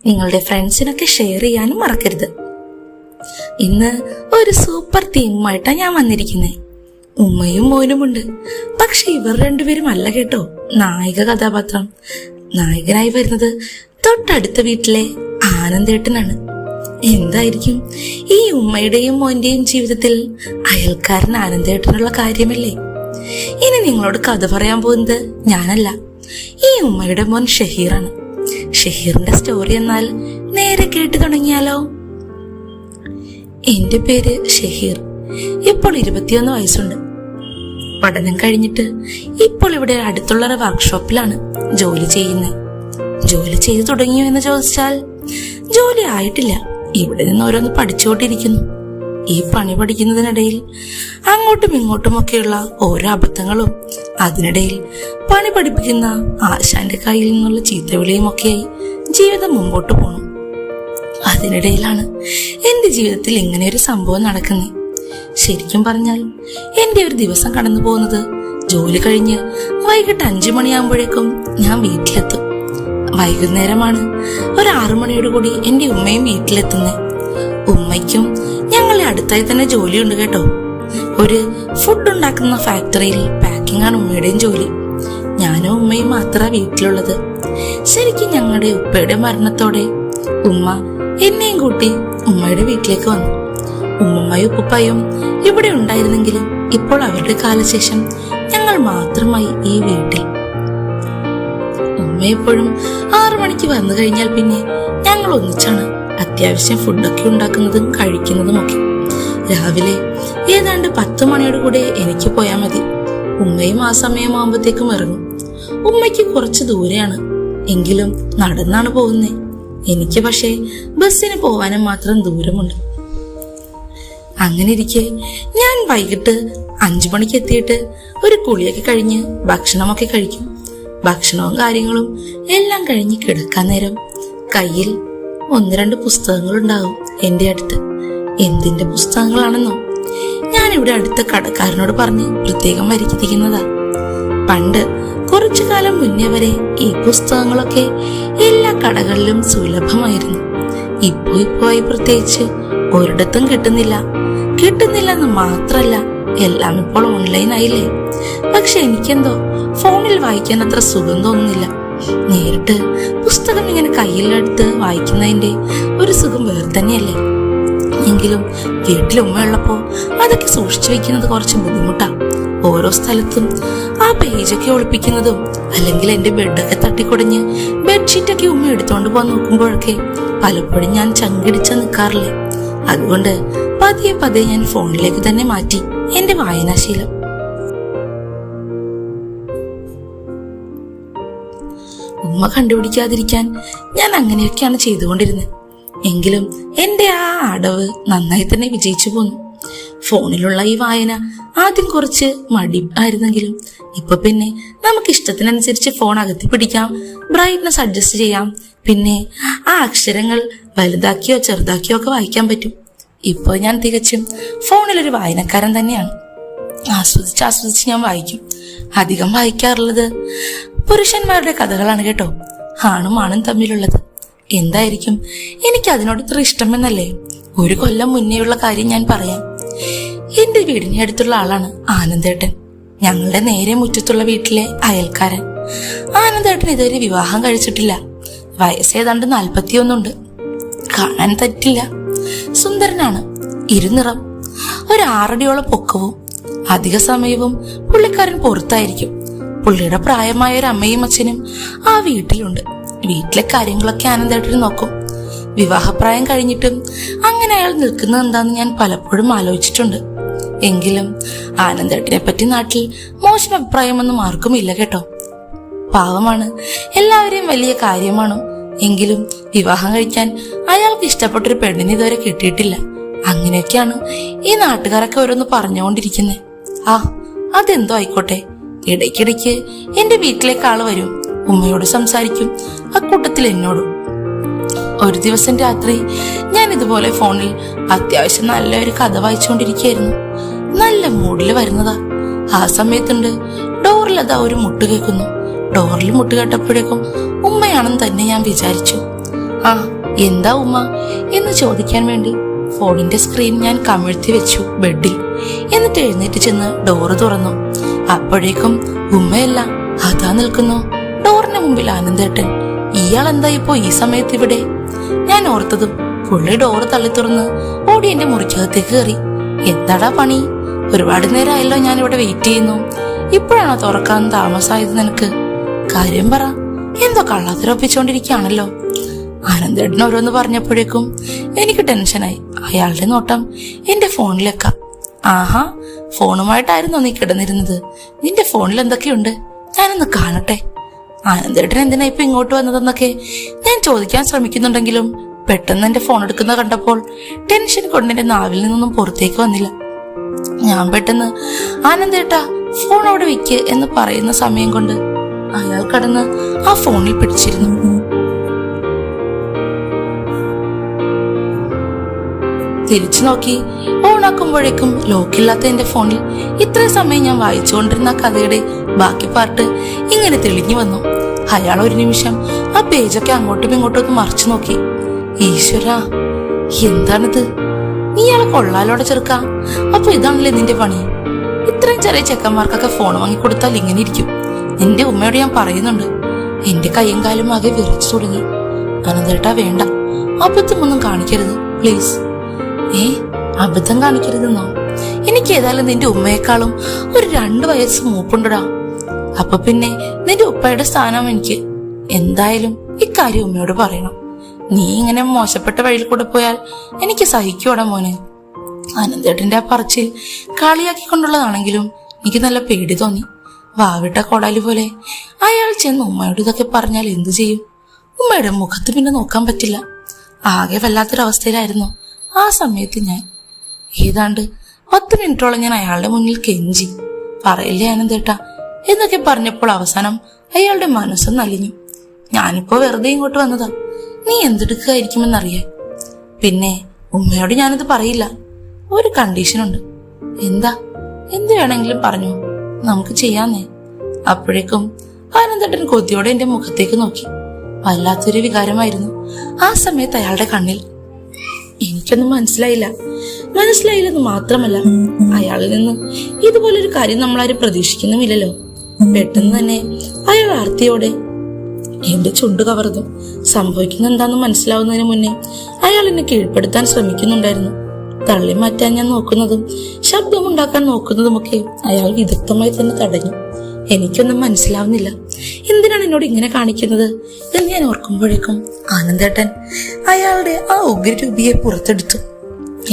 നിങ്ങളുടെ ഫ്രണ്ട്സിനൊക്കെ ഷെയർ ചെയ്യാനും മറക്കരുത്. ഇന്ന് ഒരു സൂപ്പർ തീമുമായിട്ടാണ് ഞാൻ വന്നിരിക്കുന്നത്. ഉമ്മയും മോനുമുണ്ട്. പക്ഷെ ഇവർ രണ്ടുപേരും അല്ല കേട്ടോ നായിക കഥാപാത്രം. നായകനായി വരുന്നത് തൊട്ടടുത്ത വീട്ടിലെ ആനന്ദേട്ടനാണ്. എന്തായിരിക്കും ഈ ഉമ്മയുടെയും മോന്റെയും ജീവിതത്തിൽ അയൽക്കാരൻ ആനന്ദേട്ടനുള്ള കാര്യമല്ലേ? ഇനി നിങ്ങളോട് കഥ പറയാൻ പോകുന്നത് ഞാനല്ല, ഈ ഉമ്മയുടെ മോൻ ഷഹീറാണ്. ഷഹീറിന്റെ സ്റ്റോറി എന്നാൽ നേരെ കേട്ടു തുടങ്ങിയാലോ. എന്റെ പേര് ഷഹീർ. ഇപ്പോൾ 21 വയസ്സുണ്ട്. പഠനം കഴിഞ്ഞിട്ട് ഇപ്പോൾ ഇവിടെ അടുത്തുള്ള ഒരു വർക്ക്ഷോപ്പിലാണ് ജോലി ചെയ്യുന്നത്. ജോലി ചെയ്തു തുടങ്ങിയോ എന്ന് ചോദിച്ചാൽ ജോലി ആയിട്ടില്ല. ഇവിടെ നിന്ന് ഓരോന്ന് പഠിച്ചുകൊണ്ടിരിക്കുന്നു. ഈ പണി പഠിക്കുന്നതിനിടയിൽ അങ്ങോട്ടും ഇങ്ങോട്ടുമൊക്കെയുള്ള ഓരോ അബദ്ധങ്ങളും, അതിനിടയിൽ പണി പഠിപ്പിക്കുന്ന ആശാന്റെ കയ്യിൽ നിന്നുള്ള ചീത്തവിളിയും ഒക്കെയായി ജീവിതം മുമ്പോട്ട് പോകണം. അതിനിടയിലാണ് എന്റെ ജീവിതത്തിൽ ഇങ്ങനെ ഒരു സംഭവം നടക്കുന്നത്. ശരിക്കും പറഞ്ഞാൽ എന്റെ ഒരു ദിവസം കടന്നു പോകുന്നത് ജോലി കഴിഞ്ഞ് വൈകിട്ട് 5 മണിയാകുമ്പോഴേക്കും ഞാൻ വീട്ടിലെത്തും. വൈകുന്നേരമാണ് ഒരു 6 മണിയോട് കൂടി എന്റെ ഉമ്മയും വീട്ടിലെത്തുന്നത്. ഉമ്മയ്ക്കും ഞങ്ങളെ അടുത്തായി തന്നെ ജോലിയുണ്ട് കേട്ടോ. ഒരു ഫുഡ് ഉണ്ടാക്കുന്ന ഫാക്ടറിയിൽ പാക്കിംഗ് ആണ് ഉമ്മയുടെയും ജോലി. ഞാനും ഉമ്മയും മാത്രമാണ് വീട്ടിലുള്ളത്. ശരിക്കും ഞങ്ങളുടെ ഉപ്പയുടെ മരണത്തോടെ ഉമ്മ എന്നെയും കൂട്ടി ഉമ്മയുടെ വീട്ടിലേക്ക് വന്നു. ഉമ്മയും ഉപ്പയും ഇവിടെ ഉണ്ടായിരുന്നെങ്കിലും ഇപ്പോൾ അവരുടെ കാലശേഷം ഞങ്ങൾ മാത്രമായി ഈ വീട്ടിൽ. ഉമ്മ എപ്പോഴും 6 മണിക്ക് വന്നു കഴിഞ്ഞാൽ പിന്നെ ഞങ്ങൾ ഒന്നിച്ചാണ് അത്യാവശ്യം ഫുഡൊക്കെ ഉണ്ടാക്കുന്നതും കഴിക്കുന്നതും ഒക്കെ. രാവിലെ ഏതാണ്ട് 10 മണിയോട് കൂടെ എനിക്ക് പോയാൽ മതി. ഉമ്മയും ആ സമയമാകുമ്പോഴത്തേക്കും ഇറങ്ങും. ഉമ്മയ്ക്ക് കുറച്ച് ദൂരെയാണ്, എങ്കിലും നടന്നാണ് പോകുന്നത്. എനിക്ക് പക്ഷേ ബസ്സിന് പോവാനും മാത്രം ദൂരമുണ്ട്. അങ്ങനെ ഇരിക്കെ ഞാൻ വൈകിട്ട് 5 മണിക്ക് എത്തിയിട്ട് ഒരു കുളിയൊക്കെ കഴിഞ്ഞ് ഭക്ഷണമൊക്കെ കഴിക്കും. ഭക്ഷണവും കാര്യങ്ങളും എല്ലാം കഴിഞ്ഞ് കിടക്കാൻ നേരം കയ്യിൽ 1-2 പുസ്തകങ്ങളുണ്ടാവും എന്റെ അടുത്ത്. എന്തിന്റെ പുസ്തകങ്ങളാണെന്നോ ഞാനിവിടെ അടുത്ത കടക്കാരനോട് പറഞ്ഞ് പ്രത്യേകം വരിക്കുന്നതാ. പണ്ട് കുറച്ചു കാലം മുന്നേ വരെ ഈ പുസ്തകങ്ങളൊക്കെ എല്ലാ കടകളിലും സുലഭമായിരുന്നു. ഇപ്പോയി പ്രത്യേകിച്ച് ഒരിടത്തും കിട്ടുന്നില്ലെന്ന് മാത്രല്ല, എല്ലാം ഇപ്പോൾ ഓൺലൈൻ ആയില്ലേ. പക്ഷെ എനിക്കെന്തോ ഫോണിൽ വായിക്കാൻ അത്ര സുഖം തോന്നുന്നില്ല. നേരിട്ട് പുസ്തകം ഇങ്ങനെ കയ്യിലെടുത്ത് വായിക്കുന്നതിന്റെ ഒരു സുഖം വേറെ തന്നെയല്ലേ. എങ്കിലും വീട്ടിൽ ഉമ്മയുള്ളപ്പോ അതൊക്കെ സൂക്ഷിച്ചു വെക്കുന്നത് കുറച്ച് ബുദ്ധിമുട്ടാ. ഓരോ സ്ഥലത്തും ആ പേജൊക്കെ ഒളിപ്പിക്കുന്നതും, അല്ലെങ്കിൽ എന്റെ ബെഡൊക്കെ തട്ടിക്കുടഞ്ഞ് ബെഡ്ഷീറ്റൊക്കെ ഉമ്മ എടുത്തോണ്ട് പോകാൻ നോക്കുമ്പോഴൊക്കെ പലപ്പോഴും ഞാൻ ചങ്കിടിച്ച നിൽക്കാറില്ലേ. അതുകൊണ്ട് പതിയെ ഞാൻ ഫോണിലേക്ക് തന്നെ മാറ്റി എന്റെ വായനാശീലം. ഉമ്മ കണ്ടുപിടിക്കാതിരിക്കാൻ ഞാൻ അങ്ങനെയൊക്കെയാണ് ചെയ്തുകൊണ്ടിരുന്നത്. എങ്കിലും എന്റെ ആ അടവ് നന്നായി തന്നെ വിജയിച്ചു പോന്നു. ഫോണിലുള്ള ഈ വായന ആദ്യം കുറച്ച് മടി ആയിരുന്നെങ്കിലും ഇപ്പൊ പിന്നെ നമുക്ക് ഇഷ്ടത്തിനനുസരിച്ച് ഫോൺ അകത്തി പിടിക്കാം, ബ്രൈറ്റ്നസ് അഡ്ജസ്റ്റ് ചെയ്യാം, പിന്നെ ആ അക്ഷരങ്ങൾ വലുതാക്കിയോ ചെറുതാക്കിയോ ഒക്കെ വായിക്കാൻ പറ്റും. ഇപ്പോൾ ഞാൻ തികച്ചും ഫോണിലൊരു വായനക്കാരൻ തന്നെയാണ്. ആസ്വദിച്ച് ഞാൻ വായിക്കും. അധികം വായിക്കാറുള്ളത് പുരുഷന്മാരുടെ കഥകളാണ് കേട്ടോ, ആണും തമ്മിലുള്ളത്. എന്തായിരിക്കും എനിക്ക് അതിനോട് ഇത്ര ഇഷ്ടമെന്നല്ലേ? 1 കൊല്ലം മുന്നേയുള്ള കാര്യം ഞാൻ പറയാം. എന്റെ വീടിന് അടുത്തുള്ള ആളാണ് ആനന്ദേട്ടൻ. ഞങ്ങളുടെ നേരെ മുറ്റത്തുള്ള വീട്ടിലെ അയൽക്കാരൻ. ആനന്ദേട്ടൻ ഇതുവരെ വിവാഹം കഴിച്ചിട്ടില്ല. വയസ്സേതാണ്ട് 41 ഉണ്ട്. കാണാൻ തെറ്റില്ല. സുന്ദരനാണ്. ഇരുനിറം. ഒരു 6 അടിയോളം പൊക്കവും. അധിക സമയവും പുള്ളിക്കാരൻ പുറത്തായിരിക്കും. പുള്ളിയുടെ പ്രായമായ ഒരു അമ്മയും അച്ഛനും ആ വീട്ടിലുണ്ട്. വീട്ടിലെ കാര്യങ്ങളൊക്കെ ആനന്ദേട്ടൻ നോക്കും. വിവാഹപ്രായം കഴിഞ്ഞിട്ടും അങ്ങനെ അയാൾ നിൽക്കുന്നത് എന്താന്ന് ഞാൻ പലപ്പോഴും ആലോചിച്ചിട്ടുണ്ട്. എങ്കിലും ആനന്ദേട്ടനെ പറ്റി നാട്ടിൽ മോശം അഭിപ്രായമൊന്നും ആർക്കും ഇല്ല കേട്ടോ. പാവമാണ്, എല്ലാവരെയും വലിയ കാര്യമാണ്. എങ്കിലും വിവാഹം കഴിക്കാൻ അയാൾക്ക് ഇഷ്ടപ്പെട്ടൊരു പെണ്ണിനെ ഇതുവരെ കിട്ടിയിട്ടില്ല. അങ്ങനെയൊക്കെയാണ് ഈ നാട്ടുകാരൊക്കെ ഓരോന്ന് പറഞ്ഞുകൊണ്ടിരിക്കുന്നത്. അതെന്തോ ആയിക്കോട്ടെ. ഇടയ്ക്കിടയ്ക്ക് എന്റെ വീട്ടിലേക്ക് ആള് വരും. ഉമ്മയോട് സംസാരിക്കും, അക്കൂട്ടത്തിൽ എന്നോടും. ഒരു ദിവസം രാത്രി ഞാൻ ഇതുപോലെ ഫോണിൽ അത്യാവശ്യം നല്ലൊരു കഥ വായിച്ചുകൊണ്ടിരിക്കുകയായിരുന്നു. നല്ല മൂഡില് വരുന്നതാ. ആ സമയത്തുണ്ട് ഡോറിൽ അതാ ഒരു മുട്ട് കേൾക്കുന്നു. ഡോറിൽ മുട്ട് കേട്ടപ്പോഴേക്കും ഉമ്മയാണെന്ന് തന്നെ ഞാൻ വിചാരിച്ചു. ആ എന്താ ഉമ്മ എന്ന് ചോദിക്കാൻ വേണ്ടി ഫോണിന്റെ സ്ക്രീൻ ഞാൻ കമിഴ്ത്തി വെച്ചു ബെഡിൽ. എന്നിട്ട് എഴുന്നേറ്റ് ചെന്ന് ഡോറ് തുറന്നു. അപ്പോഴേക്കും ഉമ്മയല്ല, അതാ നിൽക്കുന്നു ഡോറിന് മുമ്പിൽ ആനന്ദേട്ടൻ. ഇയാൾ എന്താ ഇപ്പോ ഈ സമയത്ത് ഇവിടെ? ഞാൻ ഓർത്തതും പുള്ളി ഡോറ് തള്ളി തുറന്ന് ഓടി എന്റെ മുറിക്കകത്തേക്ക് കയറി. എന്താടാ പണി? ഒരുപാട് നേരമായല്ലോ ഞാൻ ഇവിടെ വെയിറ്റ് ചെയ്യുന്നു. ഇപ്പോഴാണോ തുറക്കാൻ താമസമായത് നിനക്ക്? കാര്യം പറ, എന്തോ കള്ളത്തിരൊപ്പിച്ചോണ്ടിരിക്കുകയാണല്ലോ. ആനന്ദേട്ടൻ ഓരോന്ന് പറഞ്ഞപ്പോഴേക്കും എനിക്ക് ടെൻഷനായി. അയാളുടെ നോട്ടം എന്റെ ഫോണിലേക്കാ. ആഹാ, ഫോണുമായിട്ടായിരുന്നോ നീ കിടന്നിരുന്നത്? നിന്റെ ഫോണിൽ എന്തൊക്കെയുണ്ട്? ഞാനൊന്ന് കാണട്ടെ. ആനന്ദേട്ടൻ എന്തിനാ ഇപ്പൊ ഇങ്ങോട്ട് വന്നതെന്നൊക്കെ ഞാൻ ചോദിക്കാൻ ശ്രമിക്കുന്നുണ്ടെങ്കിലും പെട്ടെന്ന് എന്റെ ഫോൺ എടുക്കുന്ന കണ്ടപ്പോൾ ടെൻഷൻ കൊണ്ട് എന്റെ നാവിൽ നിന്നൊന്നും പുറത്തേക്ക് വന്നില്ല. ഞാൻ പെട്ടെന്ന് ആനന്ദേട്ടാ ഫോൺ അവിടെ വെക്ക് എന്ന് പറയുന്ന സമയം കൊണ്ട് അയാൾ കടന്ന് ആ ഫോണിൽ പിടിച്ചിരുന്നു. തിരിച്ചു നോക്കി ഓണാക്കുമ്പോഴേക്കും ലോക്കില്ലാത്ത എന്റെ ഫോണിൽ ഇത്രയും സമയം ഞാൻ വായിച്ചുകൊണ്ടിരുന്ന കഥയുടെ ബാക്കി പാർട്ട് ഇങ്ങനെ തെളിഞ്ഞു വന്നു. അയാൾ ഒരു നിമിഷം ആ പേജൊക്കെ അങ്ങോട്ടും ഇങ്ങോട്ടും ഒന്ന് മറിച്ചു നോക്കി. ഈശ്വരാ, എന്താണിത്? നീ ഇയാളെ കൊള്ളാലോടെ ചെറുക്ക. അപ്പൊ ഇതാണല്ലേ നിന്റെ പണി? ഇത്രയും ചെറിയ ചെക്കന്മാർക്കൊക്കെ ഫോൺ വാങ്ങിക്കൊടുത്താൽ ഇങ്ങനെ ഇരിക്കും. നിന്റെ ഉമ്മയോട് ഞാൻ പറയുന്നുണ്ട്. എന്റെ കയ്യും കാലും ആകെ വിറച്ചു തുടങ്ങി. ആനന്ദേട്ടാ വേണ്ട, അബദ്ധമൊന്നും കാണിക്കരുത് പ്ലീസ്. അബദ്ധം കാണിക്കരുതെന്നോ? എനിക്ക് ഏതായാലും നിന്റെ ഉമ്മയെക്കാളും ഒരു 2 വയസ്സ് മൂപ്പുണ്ടടാ. അപ്പൊ പിന്നെ നിന്റെ ഉപ്പയുടെ സ്ഥാനം എനിക്ക്. എന്തായാലും ഇക്കാര്യം ഉമ്മയോട് പറയണം. നീ ഇങ്ങനെ മോശപ്പെട്ട വഴിയിൽ കൂടെ പോയാൽ എനിക്ക് സഹിക്കോടാ മോനെ. ആനന്ദേട്ടന്റെ ആ പറച്ചിൽ കളിയാക്കിക്കൊണ്ടുള്ളതാണെങ്കിലും എനിക്ക് നല്ല പേടി തോന്നി. വാവിട്ട കോടാലി പോലെ അയാൾ ചെന്ന് ഉമ്മയോട് ഇതൊക്കെ പറഞ്ഞാൽ എന്തു ചെയ്യും? ഉമ്മയുടെ മുഖത്ത് പിന്നെ നോക്കാൻ പറ്റില്ല. ആകെ വല്ലാത്തൊരവസ്ഥയിലായിരുന്നു ആ സമയത്ത് ഞാൻ. ഏതാണ്ട് 10 മിനിറ്റോളം ഞാൻ അയാളുടെ മുന്നിൽ കെഞ്ചി. പറയില്ലേ ആനന്ദേട്ടാ എന്നൊക്കെ പറഞ്ഞപ്പോൾ അവസാനം അയാളുടെ മനസ്സൊന്ന് അലിഞ്ഞു. ഞാനിപ്പോ വെറുതെ ഇങ്ങോട്ട് വന്നതാ, നീ എന്തെടുക്കുകയായിരിക്കുമെന്നറിയാൻ. പിന്നെ ഉമ്മയോട് ഞാനിത് പറയില്ല. ഒരു കണ്ടീഷനുണ്ട്. എന്താ? എന്ത് വേണമെങ്കിലും പറഞ്ഞു, നമുക്ക് ചെയ്യാന്നേ. അപ്പോഴേക്കും ആനന്ദേട്ടൻ കൊതിയോടെ എന്റെ മുഖത്തേക്ക് നോക്കി. വല്ലാത്തൊരു വികാരമായിരുന്നു ആ സമയത്ത് അയാളുടെ കണ്ണിൽ. എനിക്കൊന്നും മനസ്സിലായില്ലെന്ന് മാത്രമല്ല, അയാളിൽ നിന്ന് ഇതുപോലൊരു കാര്യം നമ്മളാരും പ്രതീക്ഷിക്കുന്നുമില്ലല്ലോ. പെട്ടെന്ന് തന്നെ അയാൾ ആർത്തിയോടെ എന്റെ ചുണ്ട് കവർന്നു. സംഭവിക്കുന്ന എന്താണെന്ന് മനസ്സിലാവുന്നതിന് മുന്നേ അയാൾ എന്നെ കീഴ്പ്പെടുത്താൻ ശ്രമിക്കുന്നുണ്ടായിരുന്നു. തള്ളി മാറ്റാൻ ഞാൻ നോക്കുന്നതും ശബ്ദമുണ്ടാക്കാൻ നോക്കുന്നതുമൊക്കെ അയാൾ വിദഗ്ധമായി തന്നെ തടഞ്ഞു. എനിക്കൊന്നും മനസ്സിലാവുന്നില്ല. എന്തിനാണ് എന്നോട് ഇങ്ങനെ കാണിക്കുന്നത് എന്ന് ഞാൻ ഓർക്കുമ്പോഴേക്കും ആനന്ദേട്ടൻ അയാളുടെ ആ ഉഗ്രരൂപിയെ പുറത്തെടുത്തു.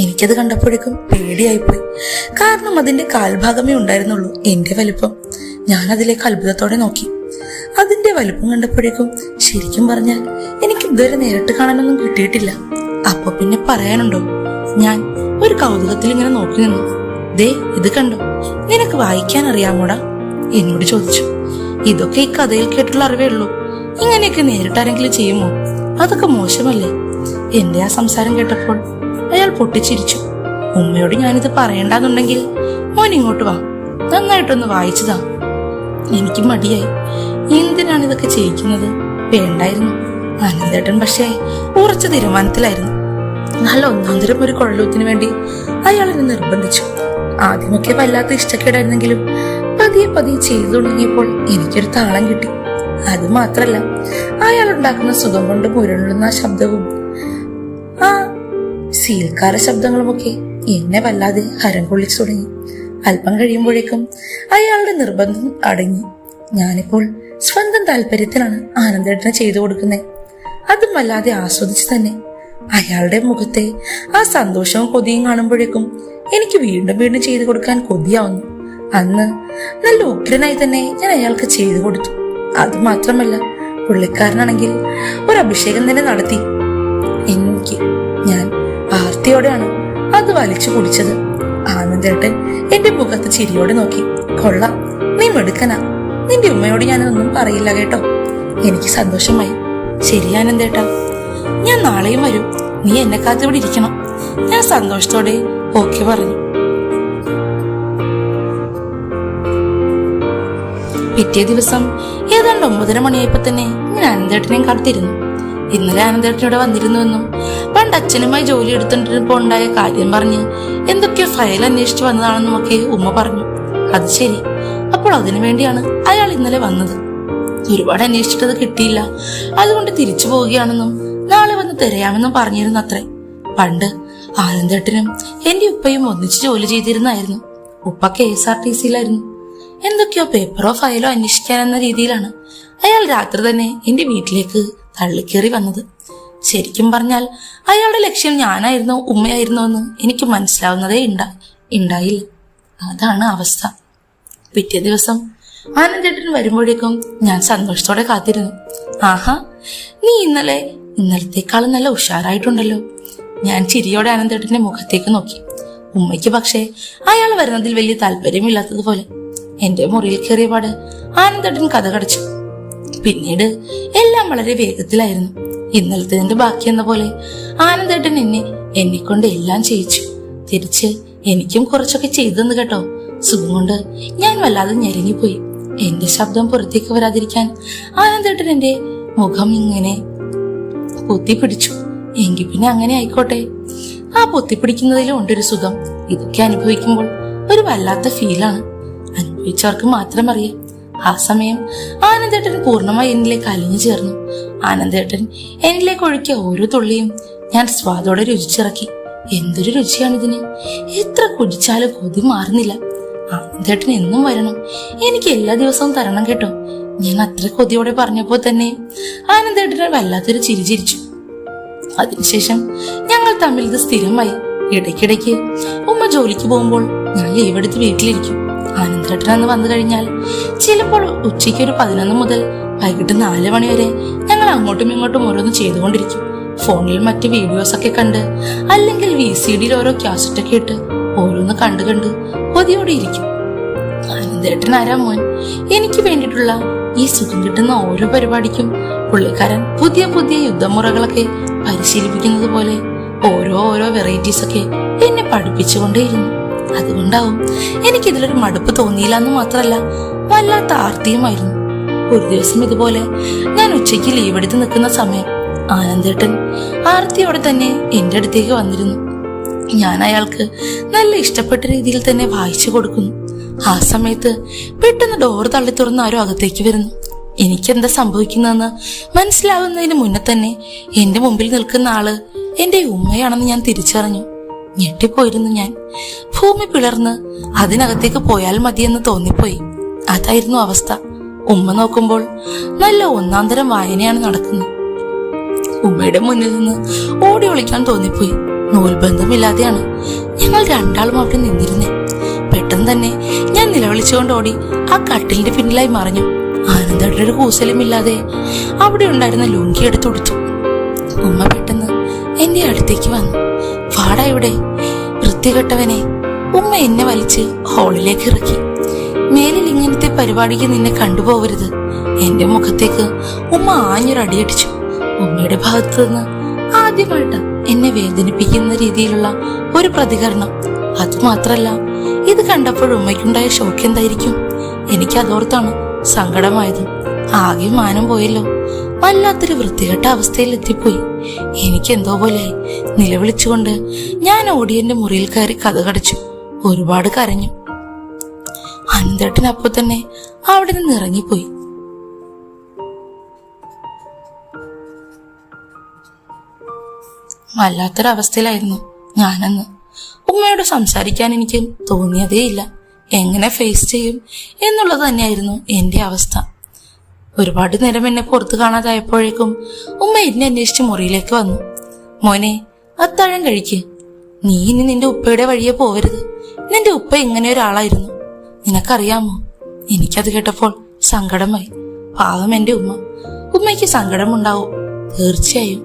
എനിക്കത് കണ്ടപ്പോഴേക്കും പേടിയായിപ്പോയി. കാരണം അതിന്റെ കാൽഭാഗമേ ഉണ്ടായിരുന്നുള്ളൂ എന്റെ വലിപ്പം. ഞാൻ അതിലേക്ക് അത്ഭുതത്തോടെ നോക്കി. അതിന്റെ വലിപ്പം കണ്ടപ്പോഴേക്കും ശരിക്കും പറഞ്ഞാൽ എനിക്ക് ഇതുവരെ നേരിട്ട് കാണാനൊന്നും കിട്ടിയിട്ടില്ല. അപ്പൊ പിന്നെ പറയാനുണ്ടോ? ഞാൻ ഒരു കൗതുകത്തിൽ ഇങ്ങനെ നോക്കി നിന്നു. ദേ ഇത് കണ്ടോ, നിനക്ക് വായിക്കാൻ അറിയാമോടാ എന്നോട് ചോദിച്ചു. ഇതൊക്കെ ഈ കഥയിൽ കേട്ടുള്ള അറിവേ ഉള്ളൂ. ഇങ്ങനെയൊക്കെ നേരിട്ടാരെങ്കിലും ചെയ്യുമോ? അതൊക്കെ മോശമല്ലേ? എന്റെ ആ സംസാരം കേട്ടപ്പോൾ അയാൾ പൊട്ടിച്ചിരിച്ചു. ഉമ്മയോട് ഞാനിത് പറയണ്ടെന്നുണ്ടെങ്കിൽ മോൻ ഇങ്ങോട്ട് വാ, നന്നായിട്ടൊന്ന് വായിച്ചതാ. എനിക്ക് മടിയായി. എന്തിനാണ് ഇതൊക്കെ ചെയ്യിക്കുന്നത്? വേണ്ടായിരുന്നു. ആനന്ദേട്ടൻ പക്ഷേ ഉറച്ച തീരുമാനത്തിലായിരുന്നു. നല്ല ഒന്നാന്തരം ഒരു കുഴലൂത്തിന് വേണ്ടി അയാൾ എന്നെ നിർബന്ധിച്ചു. ആദ്യമൊക്കെ വല്ലാത്ത ഇഷ്ടക്കേടായിരുന്നെങ്കിലും പതിയെ ചെയ്തു തുടങ്ങിയപ്പോൾ എനിക്കൊരു താളം കിട്ടി. അത് മാത്രല്ല, അയാൾ ഉണ്ടാക്കുന്ന സുഖം കൊണ്ട് മുരളുന്ന ശബ്ദവും ആ സീൽക്കാര ശബ്ദങ്ങളുമൊക്കെ എന്നെ വല്ലാതെ ഹരം കൊള്ളിച്ചു തുടങ്ങി. അല്പം കഴിയുമ്പോഴേക്കും അയാളുടെ നിർബന്ധം അടങ്ങി. ഞാനിപ്പോൾ സ്വന്തം താല്പര്യത്തിലാണ് ആനന്ദേട്ടനെ ചെയ്തു കൊടുക്കുന്നത്. അതും വല്ലാതെ ആസ്വദിച്ച് തന്നെ. അയാളുടെ മുഖത്തെ ആ സന്തോഷവും കൊതിയും കാണുമ്പോഴേക്കും എനിക്ക് വീണ്ടും ചെയ്തു കൊടുക്കാൻ കൊതിയാവുന്നു. അന്ന് നല്ല ഉഗ്രനായി തന്നെ ഞാൻ അയാൾക്ക് ചെയ്തു കൊടുത്തു. അത് മാത്രമല്ല, പുള്ളിക്കാരനാണെങ്കിൽ ഒരു അഭിഷേകം തന്നെ നടത്തി എനിക്ക്. ഞാൻ ആർത്തിയോടെയാണ് അത് വലിച്ചു കുടിച്ചത്. ആനന്ദേട്ടൻ എന്റെ മുഖത്ത് ചിരിയോടെ നോക്കി. കൊള്ളാം, നീ മെടുക്കനാ. നിന്റെ ഉമ്മയോട് ഞാനൊന്നും പറയില്ല കേട്ടോ. എനിക്ക് സന്തോഷമായി. ശരി ആനന്ദേട്ടാ, ഞാൻ നാളെയും വരും. നീ എന്നെ കാത്തിവിടെ ഇരിക്കണം. ഞാൻ സന്തോഷത്തോടെ ഓക്കെ പറഞ്ഞു. പിറ്റേ ദിവസം ഏതാണ്ട് 9:30 മണിയായപ്പോ തന്നെ ഞാൻ ആനന്ദേട്ടനെയും കാത്തിരുന്നു. ഇന്നലെ ആനന്ദേട്ടൻ ഇവിടെ വന്നിരുന്നുവെന്നും പണ്ട് അച്ഛനുമായി ജോലി എടുത്തിട്ടിപ്പോ ഉണ്ടായ കാര്യം പറഞ്ഞ് എന്തൊക്കെയോ ഫയൽ അന്വേഷിച്ചു വന്നതാണെന്നും ഒക്കെ ഉമ്മ പറഞ്ഞു. അത് ശരി, അപ്പോൾ അതിനു വേണ്ടിയാണ് അയാൾ ഇന്നലെ വന്നത്. ഒരുപാട് അന്വേഷിച്ചിട്ടത് കിട്ടിയില്ല, അതുകൊണ്ട് തിരിച്ചു പോവുകയാണെന്നും നാളെ വന്ന് തിരയാമെന്നും പറഞ്ഞിരുന്നു അത്രേ. പണ്ട് ആനന്ദേട്ടനും എന്റെ ഉപ്പയും ഒന്നിച്ച് ജോലി ചെയ്തിരുന്നായിരുന്നു. ഉപ്പ KSRTCയിലായിരുന്നു. എന്തൊക്കെയോ പേപ്പറോ ഫയലോ അന്വേഷിക്കാനെന്ന രീതിയിലാണ് അയാൾ രാത്രി തന്നെ എന്റെ വീട്ടിലേക്ക് തള്ളിക്കേറി വന്നത്. ശരിക്കും പറഞ്ഞാൽ അയാളുടെ ലക്ഷ്യം ഞാനായിരുന്നോ ഉമ്മയായിരുന്നോ എന്ന് എനിക്ക് മനസ്സിലാവുന്നതേ ഉണ്ടായില്ല. അതാണ് അവസ്ഥ. പിറ്റേ ദിവസം ആനന്ദേട്ടൻ വരുമ്പോഴേക്കും ഞാൻ സന്തോഷത്തോടെ കാത്തിരുന്നു. ആഹാ, നീ ഇന്നലത്തേക്കാളും നല്ല ഉഷാറായിട്ടുണ്ടല്ലോ. ഞാൻ ചിരിയോടെ ആനന്ദേട്ടന്റെ മുഖത്തേക്ക് നോക്കി. ഉമ്മയ്ക്ക് പക്ഷേ അയാൾ വരുന്നതിൽ വലിയ താല്പര്യമില്ലാത്തതുപോലെ. എന്റെ മുറിയിൽ കയറിയപാട് ആനന്ദേട്ടൻ കഥ കടച്ചു. പിന്നീട് എല്ലാം വളരെ വേഗത്തിലായിരുന്നു. ഇന്നലത്തെ ബാക്കി എന്ന പോലെ ആനന്ദേട്ടൻ എന്നെ കൊണ്ട് എല്ലാം ചെയ്യിച്ചു. തിരിച്ച് എനിക്കും കുറച്ചൊക്കെ ചെയ്തെന്ന് കേട്ടോ. സുഖം കൊണ്ട് ഞാൻ വല്ലാതെ ഞെരങ്ങിപ്പോയി. എന്റെ ശബ്ദം പുറത്തേക്ക് വരാതിരിക്കാൻ ആനന്ദേട്ടൻ എന്റെ മുഖം ഇങ്ങനെ പൊത്തിപ്പിടിച്ചു. എങ്കിൽ പിന്നെ അങ്ങനെ ആയിക്കോട്ടെ. ആ പൊത്തിപ്പിടിക്കുന്നതിലും ഉണ്ടൊരു സുഖം. ഇതൊക്കെ അനുഭവിക്കുമ്പോൾ ഒരു വല്ലാത്ത ഫീലാണ്. അനുഭവിച്ചവർക്ക് മാത്രം അറിയാം. ആ സമയം ആനന്ദേട്ടൻ പൂർണ്ണമായി എന്നിലേക്ക് അലിഞ്ഞു ചേർന്നു. ആനന്ദേട്ടൻ എന്നിലേക്ക് ഒഴുക്കിയ ഓരോ തുള്ളിയും ഞാൻ സ്വാദോടെ രുചിച്ചിറക്കി. എന്തൊരു രുചിയാണിതിന്! എത്ര കുടിച്ചാലും കൊതി മാറുന്നില്ല. ആനന്ദേട്ടൻ എന്നും വരണം, എനിക്ക് എല്ലാ ദിവസവും തരണം കേട്ടോ. ഞാൻ അത്ര കൊതിയോടെ പറഞ്ഞപ്പോ തന്നെ ആനന്ദേട്ടന് വല്ലാത്തൊരു ചിരി ചിരിച്ചു. അതിനുശേഷം ഞങ്ങൾ തമ്മിൽ ഇത് സ്ഥിരമായി. ഇടയ്ക്കിടയ്ക്ക് ഉമ്മ ജോലിക്ക് പോകുമ്പോൾ ഞാൻ ലീവ് എടുത്ത് വീട്ടിലിരിക്കും. ആനന്ദേട്ടൻ അന്ന് വന്നു കഴിഞ്ഞാൽ ചിലപ്പോൾ ഉച്ചയ്ക്ക് ഒരു 11 മുതൽ വൈകിട്ട് 4 മണി വരെ ഞങ്ങൾ അങ്ങോട്ടും ഇങ്ങോട്ടും ഓരോന്ന് ചെയ്തുകൊണ്ടിരിക്കും. ഫോണിൽ മറ്റ് വീഡിയോസ് ഒക്കെ കണ്ട്, അല്ലെങ്കിൽ VCDയിൽ ഓരോ ക്യാസറ്റൊക്കെ ഇട്ട് ഓരോന്ന് കണ്ട് കൊതിയോടെ ഇരിക്കും. ആനന്ദേട്ടൻ ആരാ മോൻ. എനിക്ക് വേണ്ടിയിട്ടുള്ള ഈ സുഖം കിട്ടുന്ന ഓരോ പരിപാടിക്കും പുള്ളിക്കാരൻ പുതിയ പുതിയ യുദ്ധമുറകളൊക്കെ പരിശീലിപ്പിക്കുന്നത് പോലെ ഓരോ വെറൈറ്റീസ് ഒക്കെ എന്നെ പഠിപ്പിച്ചുകൊണ്ടേയിരുന്നു. അതുകൊണ്ടാവും എനിക്കിതിലൊരു മടുപ്പ് തോന്നിയില്ല എന്ന് മാത്രല്ല, വല്ലാത്ത ആർത്തിയുമായിരുന്നു. ഒരു ദിവസം ഇതുപോലെ ഞാൻ ഉച്ചയ്ക്ക് ലീവ് എടുത്ത് നിൽക്കുന്ന സമയം ആനന്ദേട്ടൻ ആർത്തിയോടെ തന്നെ എന്റെ അടുത്തേക്ക് വന്നിരുന്നു. ഞാൻ അയാൾക്ക് നല്ല ഇഷ്ടപ്പെട്ട രീതിയിൽ തന്നെ വായിച്ചു കൊടുക്കുന്നു. ആ സമയത്ത് പെട്ടെന്ന് ഡോർ തള്ളി തുറന്ന് ആരോ അകത്തേക്ക് വരുന്നു. എനിക്കെന്താ സംഭവിക്കുന്നതെന്ന് മനസ്സിലാവുന്നതിന് മുന്നേ തന്നെ എന്റെ മുമ്പിൽ നിൽക്കുന്ന ആള് എന്റെ ഉമ്മയാണെന്ന് ഞാൻ തിരിച്ചറിഞ്ഞു. ഞെട്ടിപ്പോയിരുന്നു ഞാൻ. ഭൂമി പിളർന്ന് അതിനകത്തേക്ക് പോയാൽ മതിയെന്ന് തോന്നിപ്പോയി. അതായിരുന്നു അവസ്ഥ. ഉമ്മ നോക്കുമ്പോൾ നല്ല ഒന്നാന്തരം വായനയാണ് നടക്കുന്നത്. ഉമ്മയുടെ മുന്നിൽ നിന്ന് ഓടി ഒളിക്കാൻ തോന്നിപ്പോയി. നൂൽബന്ധമില്ലാതെയാണ് ഞങ്ങൾ രണ്ടാളും അവിടെ നിന്നിരുന്നേ. പെട്ടെന്ന് തന്നെ ഞാൻ നിലവിളിച്ചുകൊണ്ട് ഓടി ആ കട്ടിലിന്റെ പിന്നിലായി മറിഞ്ഞു. ആനന്ദേട്ടന്റെ ഒരു കൂസലുമില്ലാതെ അവിടെ ഉണ്ടായിരുന്ന ലുങ്കി എടുത്തുടുത്തു. ഉമ്മ പെട്ടെന്ന് എന്റെ അടുത്തേക്ക് വന്നു. വാടാ ഇവിടെ, വൃത്തികെട്ടവനെ. ഉമ്മ എന്നെ വലിച്ച് ഹാളിലേക്ക് ഇറക്കി. മേലിൽ ഇങ്ങനത്തെ പരിപാടിക്ക് നിന്നെ കണ്ടുപോകരുത്. എന്റെ മുഖത്തേക്ക് ഉമ്മ ആഞ്ഞൊരടിയടിച്ചു. ഉമ്മയുടെ ഭാഗത്തു നിന്ന് ആദ്യമായിട്ട് എന്നെ വേദനിപ്പിക്കുന്ന രീതിയിലുള്ള ഒരു പ്രതികരണം. അതുമാത്രല്ല, ഇത് കണ്ടപ്പോൾ ഉമ്മയ്ക്കുണ്ടായ ഷോക്ക് എന്തായിരിക്കും? എനിക്ക് അതോർത്താണ് സങ്കടമായത്. ആകെ മാനം പോയല്ലോ. വല്ലാത്തൊരു വൃത്തികെട്ട അവസ്ഥയിൽ എത്തിപ്പോയി. എനിക്കെന്തോ പോലെ നിലവിളിച്ചുകൊണ്ട് ഞാൻ ഓടിയന്റെ മുറിയിൽ കയറി കഥ കടച്ചു. ഒരുപാട് കരഞ്ഞു. ആനന്ദേട്ടൻ അപ്പൊ തന്നെ അവിടെ നിന്ന് ഇറങ്ങിപ്പോയി. വല്ലാത്തൊരവസ്ഥയിലായിരുന്നു ഞാനന്ന്. ഉമ്മയോട് സംസാരിക്കാൻ എനിക്ക് തോന്നിയതേയില്ല. എങ്ങനെ ഫേസ് ചെയ്യും എന്നുള്ളത് തന്നെയായിരുന്നു എന്റെ അവസ്ഥ. ഒരുപാട് നേരം എന്നെ പുറത്ത് കാണാതായപ്പോഴേക്കും ഉമ്മ എന്നെ അന്വേഷിച്ച് മുറിയിലേക്ക് വന്നു. മോനെ, അത്താഴം കഴിക്ക്. നീ ഇനി നിന്റെ ഉപ്പയുടെ വഴിയെ പോവരുത്. നിന്റെ ഉപ്പ ഇങ്ങനെ ഒരാളായിരുന്നു, നിനക്കറിയാമോ? എനിക്കത് കേട്ടപ്പോൾ സങ്കടമായി. പാവം എന്റെ ഉമ്മ. ഉമ്മയ്ക്ക് സങ്കടമുണ്ടാവും, തീർച്ചയായും.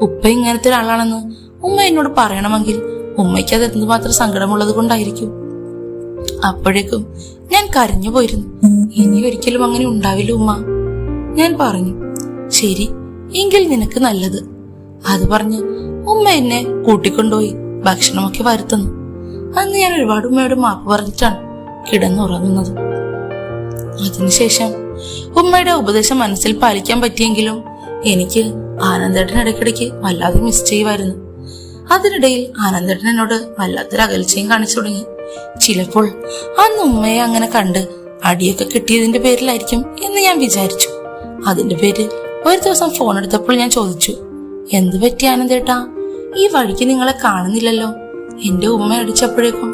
ഉപ്പ ഇങ്ങനത്തെ ഒരാളാണെന്ന് ഉമ്മ എന്നോട് പറയണമെങ്കിൽ ഉമ്മയ്ക്ക് അത് എന്തുമാത്രം സങ്കടമുള്ളത് കൊണ്ടായിരിക്കും. അപ്പോഴേക്കും ഞാൻ കരഞ്ഞു പോയിരുന്നു. ഇനി ഒരിക്കലും അങ്ങനെ ഉണ്ടാവില്ല ഉമ്മ. ഞാൻ പറഞ്ഞു. ശരി, എങ്കിൽ നിനക്ക് നല്ലത്. അത് പറഞ്ഞ് ഉമ്മ എന്നെ കൂട്ടിക്കൊണ്ടുപോയി ഭക്ഷണമൊക്കെ വരുത്തുന്നു. അന്ന് ഞാൻ ഒരുപാട് ഉമ്മയോട് മാപ്പ് പറഞ്ഞിട്ടാണ് കിടന്നുറങ്ങുന്നത്. അതിനുശേഷം ഉമ്മയുടെ ഉപദേശം മനസ്സിൽ പാലിക്കാൻ പറ്റിയെങ്കിലും എനിക്ക് ആനന്ദേട്ടൻ ഇടയ്ക്കിടയ്ക്ക് വല്ലാതെ മിസ് ചെയ്യുമായിരുന്നു. അതിനിടയിൽ ആനന്ദേട്ടൻ എന്നോട് വല്ലാത്തൊരു അകൽച്ചയും കാണിച്ചു തുടങ്ങി. ചിലപ്പോൾ അന്ന് ഉമ്മയെ അങ്ങനെ കണ്ട് അടിയൊക്കെ കിട്ടിയതിന്റെ പേരിലായിരിക്കും എന്ന് ഞാൻ വിചാരിച്ചു. അതിന്റെ പേര് ഒരു ദിവസം ഫോൺ എടുത്തപ്പോൾ ഞാൻ ചോദിച്ചു, എന്ത് പറ്റി ആനന്ദേട്ടാ, ഈ വഴിക്ക് നിങ്ങളെ കാണുന്നില്ലല്ലോ? എന്റെ ഉമ്മ അടിച്ചപ്പോഴേക്കും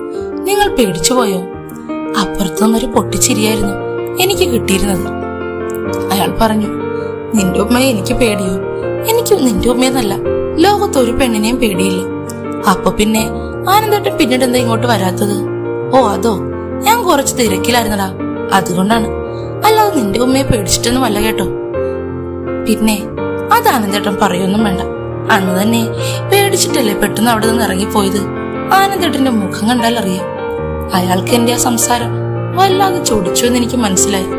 നിങ്ങൾ പേടിച്ചു പോയോ? അപ്പുറത്തുനിന്നൊരു പൊട്ടിച്ചിരിയായിരുന്നു എനിക്ക് കിട്ടിയിരുന്നത്. അയാൾ പറഞ്ഞു, നിന്റെ ഉമ്മയെ എനിക്ക് പേടിയോ? എനിക്ക് നിന്റെ ഉമ്മയെന്നല്ല, ലോകത്തൊരു പെണ്ണിനെയും പേടിയില്ല. അപ്പൊ പിന്നെ ആനന്ദേട്ടൻ പിന്നീട് എന്താ ഇങ്ങോട്ട് വരാത്തത്? ഓ അതോ, ഞാൻ കുറച്ച് തിരക്കിലായിരുന്നടാ, അതുകൊണ്ടാണ്. അല്ലാതെ നിന്റെ ഉമ്മയെ പേടിച്ചിട്ടൊന്നും അല്ല കേട്ടോ. പിന്നെ അത് ആനന്ദേട്ടൻ പറയൊന്നും വേണ്ട, അന്ന് തന്നെ പേടിച്ചിട്ടല്ലേ പെട്ടെന്ന് അവിടെ നിന്ന് ഇറങ്ങിപ്പോയത്. ആനന്ദേട്ടന്റെ മുഖം കണ്ടാൽ അറിയാം. അയാൾക്ക് എന്റെ ആ സംസാരം വല്ലാതെ ചൊടിച്ചു എന്ന് എനിക്ക് മനസ്സിലായി.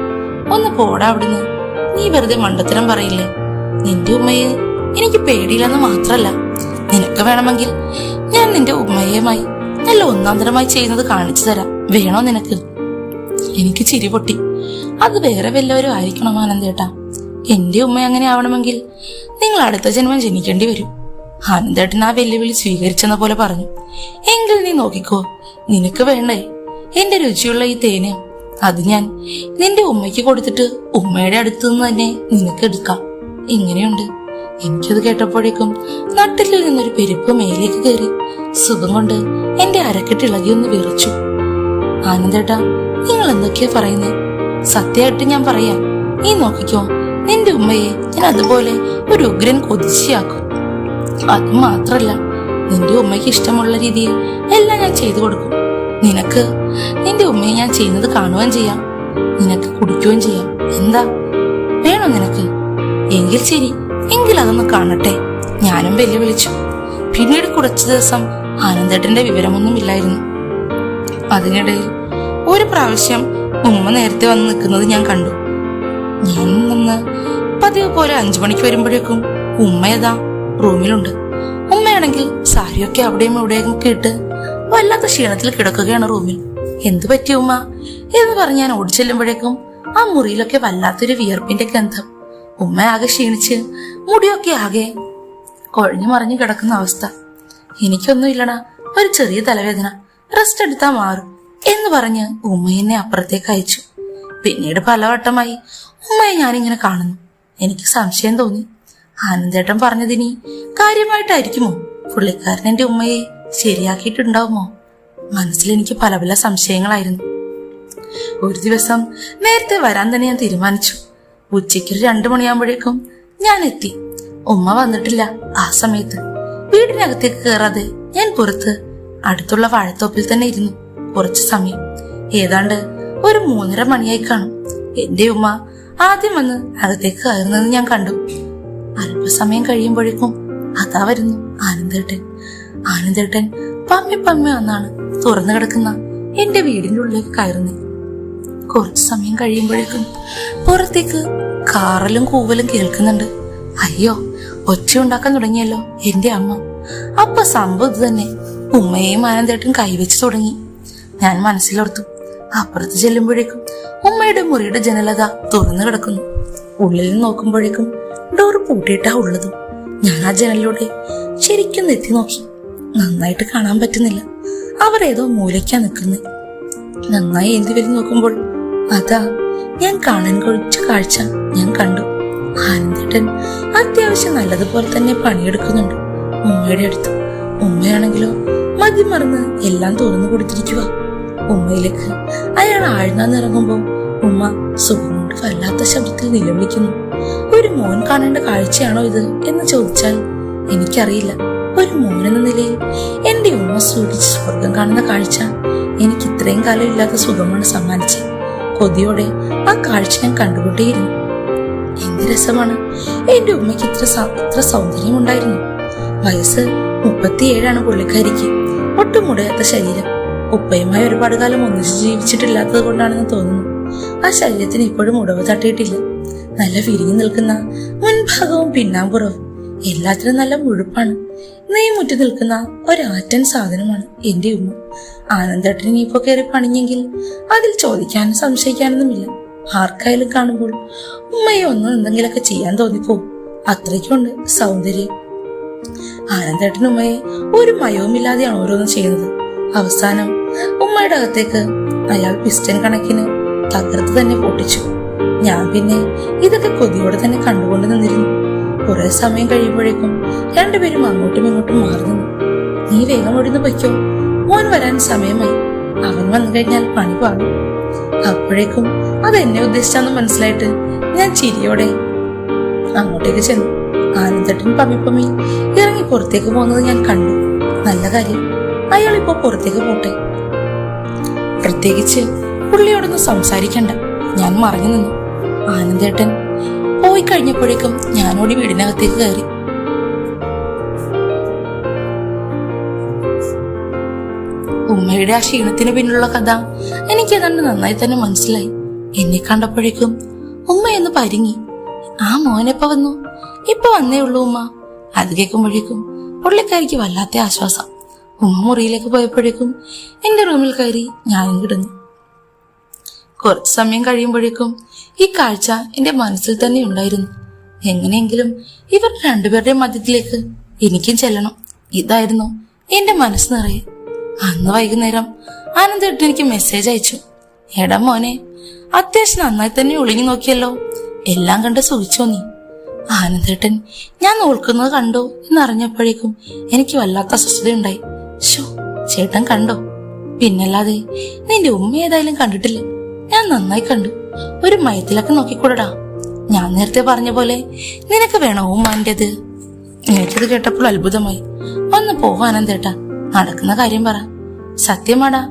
ഒന്ന് പോടാ അവിടുന്ന്, നീ വെറുതെ മണ്ടത്തരം പറയില്ലേ. നിന്റെ ഉമ്മയെ എനിക്ക് പേടിയില്ലെന്ന് മാത്രല്ല, നിനക്ക് വേണമെങ്കിൽ ഞാൻ നിന്റെ ഉമ്മയുമായി നല്ല ഒന്നാന്തരമായി ചെയ്യുന്നത് കാണിച്ചു തരാം. വേണോ നിനക്ക്? എനിക്ക് ചിരി പൊട്ടി. അത് വേറെ വല്ലവരും ആയിരിക്കണം ആനന്ദേട്ടാ. എന്റെ ഉമ്മ അങ്ങനെ ആവണമെങ്കിൽ നിങ്ങൾ അടുത്ത ജന്മം ജനിക്കേണ്ടി വരും. ആനന്ദേട്ടൻ ആ വെല്ലുവിളി സ്വീകരിച്ചെന്ന പോലെ പറഞ്ഞു. എങ്കിൽ നീ നോക്കിക്കോ, നിനക്ക് വേണ്ടേ എന്റെ രുചിയുള്ള ഈ തേന്? അത് ഞാൻ നിന്റെ ഉമ്മയ്ക്ക് കൊടുത്തിട്ട് ഉമ്മയുടെ അടുത്തു നിന്ന് തന്നെ നിനക്ക് എടുക്കാം. ഇങ്ങനെയുണ്ട്. എനിക്കത് കേട്ടപ്പോഴേക്കും നട്ടിലിൽ നിന്നൊരു പെരുപ്പ് മേലേക്ക് കയറി. സുഖം കൊണ്ട് എന്റെ അരക്കെട്ടിളകി ഒന്ന് വിറച്ചു. ആനന്ദേട്ടാ, നിങ്ങൾ എന്തൊക്കെയാ പറയുന്നേ? സത്യമായിട്ട് ഞാൻ പറയാം, നീ നോക്കിക്കോ, നിന്റെ ഉമ്മയെ ഞാൻ അതുപോലെ ഒരു ഉഗ്രൻ കൊതിച്ചിയാക്കും. അത് മാത്രല്ല, നിന്റെ ഉമ്മയ്ക്ക് ഇഷ്ടമുള്ള രീതിയിൽ എല്ലാം ഞാൻ ചെയ്തു കൊടുക്കും. നിനക്ക് നിന്റെ ഉമ്മയെ ഞാൻ ചെയ്യുന്നത് കാണുകയും ചെയ്യാം, നിനക്ക് കുടിക്കുകയും ചെയ്യാം. എന്താ വേണോ നിനക്ക്? എങ്കിൽ ശരി, എങ്കിൽ അതൊന്ന് കാണട്ടെ. ഞാനും വെല്ലുവിളിച്ചു. പിന്നീട് കുറച്ചു ദിവസം ആനന്ദേട്ടന്റെ വിവരമൊന്നുമില്ലായിരുന്നു. അതിനിടയിൽ ഒരു പ്രാവശ്യം ഉമ്മ നേരത്തെ വന്ന് നിൽക്കുന്നത് ഞാൻ കണ്ടു. ഞാൻ നിന്ന് പതിവ് പോലെ 5 മണിക്ക് വരുമ്പോഴേക്കും ഉമ്മയതാ റൂമിലുണ്ട്. ഉമ്മയാണെങ്കിൽ സാരിയൊക്കെ അവിടെയും ഇവിടെയും ഇട്ട് വല്ലാത്ത ക്ഷീണത്തിൽ കിടക്കുകയാണ് റൂമിൽ. എന്തു പറ്റി ഉമ്മ എന്ന് പറഞ്ഞ് ഞാൻ ഓടിച്ചെല്ലുമ്പോഴേക്കും ആ മുറിയിലൊക്കെ വല്ലാത്തൊരു വിയർപ്പിന്റെ ഗന്ധം. ഉമ്മ ആകെ ക്ഷീണിച്ച് മുടിയൊക്കെ ആകെ കുഴഞ്ഞു മറിഞ്ഞു കിടക്കുന്ന അവസ്ഥ. എനിക്കൊന്നുമില്ലടാ, ഒരു ചെറിയ തലവേദന, റെസ്റ്റ് എടുത്താ മാറും എന്ന് പറഞ്ഞ് ഉമ്മ എന്നെ അപ്പുറത്തേക്ക് അയച്ചു. പിന്നീട് പലവട്ടമായി ഉമ്മയെ ഞാനിങ്ങനെ കാണുന്നു. എനിക്ക് സംശയം തോന്നി, ആനന്ദേട്ടൻ പറഞ്ഞതിനി കാര്യമായിട്ടായിരിക്കുമോ? പുള്ളിക്കാരൻ എന്റെ ഉമ്മയെ ശരിയാക്കിയിട്ടുണ്ടാവുമോ? മനസ്സിലെനിക്ക് പല പല സംശയങ്ങളായിരുന്നു. ഒരു ദിവസം നേരത്തെ വരാൻ തന്നെ ഞാൻ തീരുമാനിച്ചു. ഉച്ചയ്ക്ക് 2 മണിയാകുമ്പോഴേക്കും ഞാൻ എത്തി. ഉമ്മ വന്നിട്ടില്ല. ആ സമയത്ത് വീടിനകത്തേക്ക് കയറാതെ ഞാൻ പുറത്ത് അടുത്തുള്ള വാഴത്തോപ്പിൽ തന്നെ ഇരുന്നു കുറച്ചു സമയം. ഏതാണ്ട് ഒരു 3:30 മണിയായി കാണും. എന്റെ ഉമ്മ ആദ്യം വന്ന് അകത്തേക്ക് കയറുന്നത് ഞാൻ കണ്ടു. അല്പസമയം കഴിയുമ്പോഴേക്കും അതാ വരുന്നു ആനന്ദേട്ടൻ. ആനന്ദേട്ടൻ പമ്മി വന്നാണ് തുറന്നു കിടക്കുന്ന എന്റെ വീടിന്റെ ഉള്ളിലേക്ക് കയറുന്നത്. കുറച്ചു സമയം കഴിയുമ്പോഴേക്കും പുറത്തേക്ക് കാറലും കൂവലും കേൾക്കുന്നുണ്ട്. അയ്യോ, ഒച്ചയുണ്ടാക്കാൻ തുടങ്ങിയല്ലോ എന്റെ അമ്മ. അപ്പൊ സംഭവം ഇത് തന്നെ. ഉമ്മയെയും ആനന്ദേട്ടൻ കൈവച്ച് തുടങ്ങി. ഞാൻ മനസ്സിലോർത്തു. അപ്പുറത്ത് ചെല്ലുമ്പോഴേക്കും ഉമ്മയുടെ മുറിയുടെ ജനലത തുറന്നു കിടക്കുന്നു. ഉള്ളിൽ നിന്ന് നോക്കുമ്പോഴേക്കും ഡോർ പൂട്ടിയിട്ടാ ഉള്ളതും. ഞാൻ ആ ജനലിലൂടെ ശരിക്കും നെത്തി നോക്കി. നന്നായിട്ട് കാണാൻ പറ്റുന്നില്ല. അവർ ഏതോ മൂലയ്ക്കാ നിൽക്കുന്നത്. നന്നായി എന്തി വരി നോക്കുമ്പോൾ അതാ ഞാൻ കാണാൻ കൊഴിച്ച കാഴ്ച ഞാൻ കണ്ടു. ആനന്ദേട്ടൻ അത്യാവശ്യം നല്ലതുപോലെ തന്നെ പണിയെടുക്കുന്നുണ്ട് ഉമ്മയുടെ അടുത്ത്. ഉമ്മയാണെങ്കിലോ മതിമറന്ന് എല്ലാം തുറന്നു കൊടുത്തിരിക്കുക. ഉമ്മയിലേക്ക് അയാൾ ആഴ്ന്നിറങ്ങുമ്പോ ഉമ്മ സുഖം കൊണ്ട് വല്ലാത്ത ശബ്ദത്തിൽ നിലവിളിക്കുന്നു. ഒരു മോൻ കാണേണ്ട കാഴ്ചയാണോ ഇത് എന്ന് ചോദിച്ചാൽ എനിക്കറിയില്ല. ഒരു മോൻ എന്ന നിലയിൽ എന്റെ ഉമ്മ സൂക്ഷിച്ച് സ്വർഗം കാണുന്ന കാഴ്ച എനിക്ക് ഇത്രയും കാലം ഇല്ലാത്ത സുഖമാണ് സമ്മാനിച്ചത്. കൊതിയോടെ ആ കാഴ്ച ഞാൻ കണ്ടുകൊണ്ടേയിരുന്നു. എന്ത് രസമാണ്! എന്റെ ഉമ്മയ്ക്ക് ഇത്ര സൗന്ദര്യം ഉണ്ടായിരുന്നു. വയസ്സ് 37 പുള്ളിക്കാരിക്ക്. ഒട്ടും മുടയാത്ത ശരീരം. ഉപ്പയുമായി ഒരുപാട് കാലം ഒന്നിച്ച് ജീവിച്ചിട്ടില്ലാത്തത് കൊണ്ടാണെന്ന് തോന്നുന്നു ആ ശരീരത്തിന് ഇപ്പോഴും ഉടവ് തട്ടിയിട്ടില്ല. നല്ല വിരിഞ്ഞു നിൽക്കുന്ന മുൻഭാഗവും പിന്നാമ്പുറവും എല്ലാത്തിനും നല്ല മുഴുപ്പാണ്. നെയ്മുറ്റി നിൽക്കുന്ന ഒരാറ്റൻ സാധനമാണ് എന്റെ ഉമ്മ. ആനന്ദേട്ടൻ ഇനിയിപ്പോ കയറി പണിഞ്ഞെങ്കിൽ അതിൽ ചോദിക്കാനും സംശയിക്കാനൊന്നുമില്ല. ആർക്കായാലും കാണുമ്പോൾ ഉമ്മയെ ഒന്ന് എന്തെങ്കിലുമൊക്കെ ചെയ്യാൻ തോന്നിപ്പോവും. അത്രയ്ക്കുണ്ട് സൗന്ദര്യം. ആനന്ദേട്ടൻ ഉമ്മയെ ഒരു മയവുമില്ലാതെയാണ് ഓരോന്നും ചെയ്യുന്നത്. അവസാനം ഉമ്മയുടെ അകത്തേക്ക് അയാൾ പിസ്റ്റൻ കണക്കിന് തകർത്ത് തന്നെ പൊട്ടിച്ചു. ഞാൻ പിന്നെ ഇതൊക്കെ കൊതിയോടെ തന്നെ കണ്ടുകൊണ്ട് നിന്നിരുന്നു. കുറെ സമയം കഴിയുമ്പോഴേക്കും രണ്ടുപേരും അങ്ങോട്ടും ഇങ്ങോട്ടും മാറി നിന്നു. നീ വേഗം ഒഴിഞ്ഞു പൊയ്ക്കോ, മോൻ വരാൻ സമയമായി, അവൻ വന്നു കഴിഞ്ഞാൽ പണി പാടും. അപ്പോഴേക്കും അത് എന്നെ ഉദ്ദേശിച്ചാന്ന് മനസ്സിലായിട്ട് ഞാൻ ചിരിയോടെ അങ്ങോട്ടേക്ക് ചെന്നു. ആനന്ദേട്ടൻ പമ്മി ഇറങ്ങി പുറത്തേക്ക് പോകുന്നത് ഞാൻ കണ്ടു. നല്ല കാര്യം, അയാളിപ്പോ പുറത്തേക്ക് പോട്ടെ. പ്രത്യേകിച്ച് പുള്ളിയോടൊന്നും സംസാരിക്കണ്ട. ഞാൻ മറഞ്ഞു നിന്നു. ആനന്ദേട്ടൻ പോയി കഴിഞ്ഞപ്പോഴേക്കും ഞാനോടി വീടിനകത്തേക്ക് കയറി. ഉമ്മയുടെ ആ ക്ഷീണത്തിന് പിന്നിലുള്ള കഥ എനിക്ക് ഏതാണ്ട് നന്നായി തന്നെ മനസ്സിലായി. എന്നെ കണ്ടപ്പോഴേക്കും ഉമ്മ എന്ന് പരിങ്ങി. ആ മോനെപ്പ വന്നു? ഇപ്പൊ വന്നേ ഉള്ളൂ ഉമ്മ. അത് കേൾക്കുമ്പോഴേക്കും പുള്ളിക്കാരിക്ക് വല്ലാത്ത ആശ്വാസം. ഉമ്മ മുറിയിലേക്ക് പോയപ്പോഴേക്കും എന്റെ റൂമിൽ കയറി ഞാനും കിടന്നു. കുറച്ചു സമയം കഴിയുമ്പോഴേക്കും ഈ കാഴ്ച എന്റെ മനസ്സിൽ തന്നെ ഉണ്ടായിരുന്നു. എങ്ങനെയെങ്കിലും ഇവർ രണ്ടുപേരുടെ മധ്യത്തിലേക്ക് എനിക്കും ചെല്ലണം, ഇതായിരുന്നു എന്റെ മനസ്സ് നിറയെ. അന്ന് വൈകുന്നേരം ആനന്ദേട്ടൻ എനിക്ക് മെസ്സേജ് അയച്ചു. എടാ മോനെ, അത്യാവശ്യം നന്നായി തന്നെ ഒളിഞ്ഞു നോക്കിയല്ലോ, എല്ലാം കണ്ട് സുഖിച്ചോ നീ? ആനന്ദേട്ടൻ ഞാൻ നോക്കുന്നത് കണ്ടോ എന്നറിഞ്ഞപ്പോഴേക്കും എനിക്ക് വല്ലാത്ത അസ്വസ്ഥതയുണ്ടായി. ഷോ, ചേട്ടൻ കണ്ടോ? പിന്നല്ലാതെ നിന്റെ ഉമ്മ ഏതായാലും കണ്ടിട്ടില്ല. ഞാൻ നന്നായി കണ്ടു. ഒരു മയത്തിലൊക്കെ നോക്കിക്കൂടടാ. ഞാൻ നേരത്തെ പറഞ്ഞ പോലെ നിനക്ക് വേണോ ഉമ്മാൻ്റെത്? എനിക്കത് കേട്ടപ്പോൾ അത്ഭുതമായി. ഒന്ന് പോവാനന്തേട്ടാ, നടക്കുന്ന കാര്യം പറ. സത്യമാടാ,